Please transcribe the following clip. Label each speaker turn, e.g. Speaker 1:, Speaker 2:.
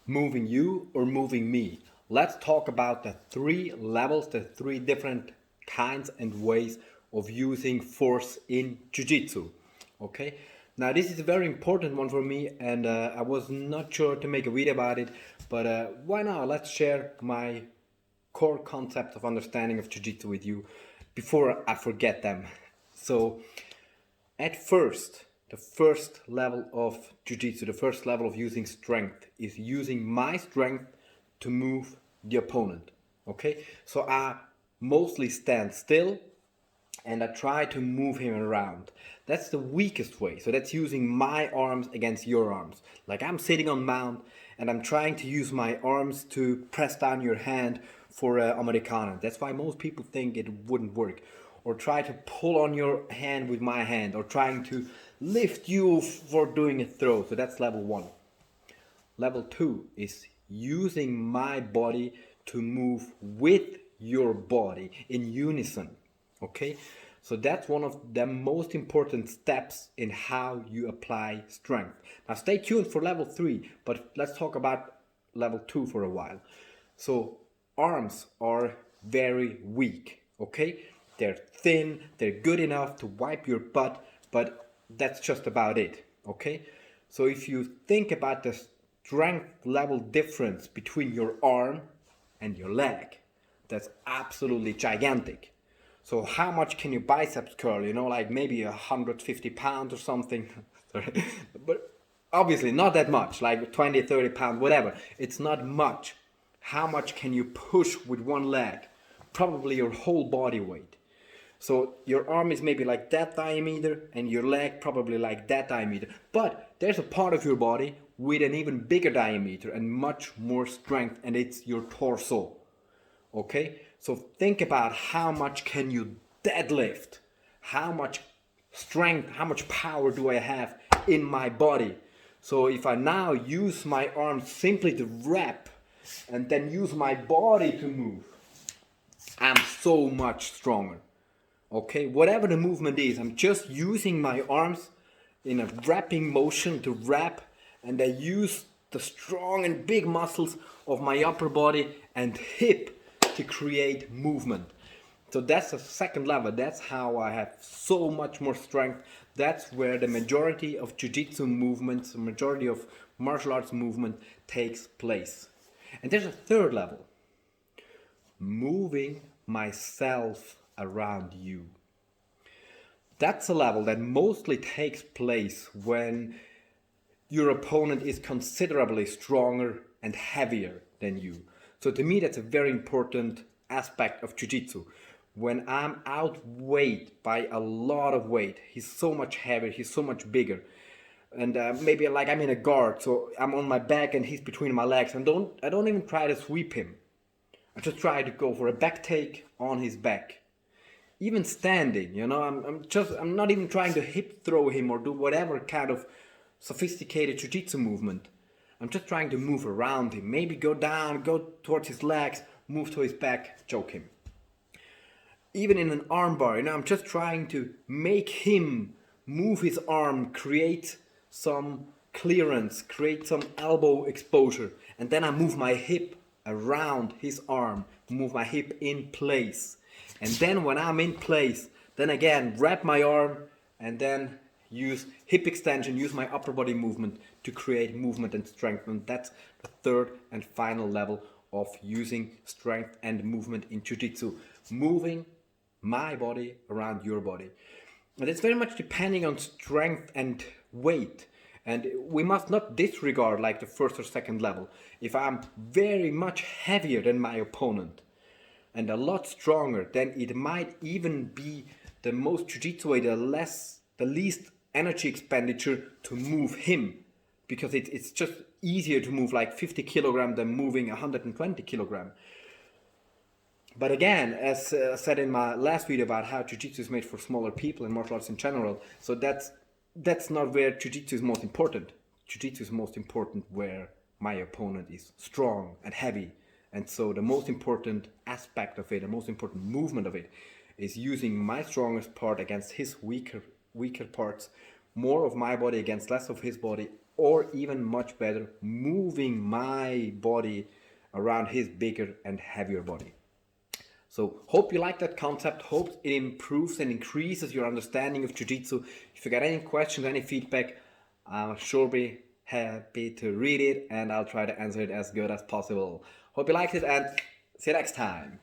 Speaker 1: moving you or moving me. Let's talk about the three levels, the three different kinds and ways of using force in Jiu-Jitsu. Okay, now this is a very important one for me, and I was not sure to make a video about it, but why not? Let's share my core concepts of understanding of Jiu-Jitsu with you before I forget them. So, at first, the first level of Jiu-Jitsu, the first level of using strength is using my strength to move the opponent. Okay, so I mostly stand still and I try to move him around. That's the weakest way. So that's using my arms against your arms. Like I'm sitting on mount and I'm trying to use my arms to press down your hand for Americana. That's why most people think it wouldn't work. Or try to pull on your hand with my hand, or trying to lift you for doing a throw. So that's level 1. Level 2 is using my body to move with your body in unison. Okay, so that's one of the most important steps in how you apply strength. Now stay tuned for level 3, but let's talk about level 2 for a while. So arms are very weak, okay? They're thin, they're good enough to wipe your butt, but that's just about it, okay? So if you think about the strength level difference between your arm and your leg, that's absolutely gigantic. So how much can you biceps curl? You know, like maybe 150 pounds or something. Sorry. But obviously not that much, like 20, 30 pounds, whatever. It's not much. How much can you push with one leg? Probably your whole body weight. So your arm is maybe like that diameter and your leg probably like that diameter. But there's a part of your body with an even bigger diameter and much more strength, and it's your torso. Okay? So think about how much can you deadlift? How much strength, how much power do I have in my body? So if I now use my arms simply to wrap and then use my body to move, I'm so much stronger. Okay, whatever the movement is, I'm just using my arms in a wrapping motion to wrap, and I use the strong and big muscles of my upper body and hip to create movement. So that's the second level. That's how I have so much more strength. That's where the majority of Jiu-Jitsu movements, the majority of martial arts movement takes place. And there's a third level. Moving myself around you. That's a level that mostly takes place when your opponent is considerably stronger and heavier than you. So to me, that's a very important aspect of Jiu-Jitsu. When I'm outweighed by a lot of weight, he's so much heavier, he's so much bigger. And maybe like I'm in a guard, so I'm on my back and he's between my legs. And I don't even try to sweep him. I just try to go for a back take on his back. Even standing, you know, I'm not even trying to hip throw him or do whatever kind of sophisticated Jiu-Jitsu movement. I'm just trying to move around him. Maybe go down, go towards his legs, move to his back, choke him. Even in an arm bar, you know, I'm just trying to make him move his arm, create some clearance, create some elbow exposure, and then I move my hip around his arm, move my hip in place. And then when I'm in place, then again, wrap my arm and then use hip extension, use my upper body movement to create movement and strength. And that's the third and final level of using strength and movement in Jiu-Jitsu. Moving my body around your body. And it's very much depending on strength and weight. And we must not disregard like the first or second level. If I'm very much heavier than my opponent and a lot stronger, then it might even be the most Jiu-Jitsu way, the least energy expenditure to move him, because it's just easier to move like 50 kilogram than moving 120 kilogram. But again, as I said in my last video about how Jiu-Jitsu is made for smaller people and martial arts in general, so that's not where Jiu-Jitsu is most important. Jiu-Jitsu is most important where my opponent is strong and heavy. And so the most important aspect of it, the most important movement of it, is using my strongest part against his weaker parts, more of my body against less of his body, or even much better, moving my body around his bigger and heavier body. So hope you like that concept, hope it improves and increases your understanding of Jiu-Jitsu. If you got any questions, any feedback, I'll sure be happy to read it and I'll try to answer it as good as possible. Hope you liked it and see you next time.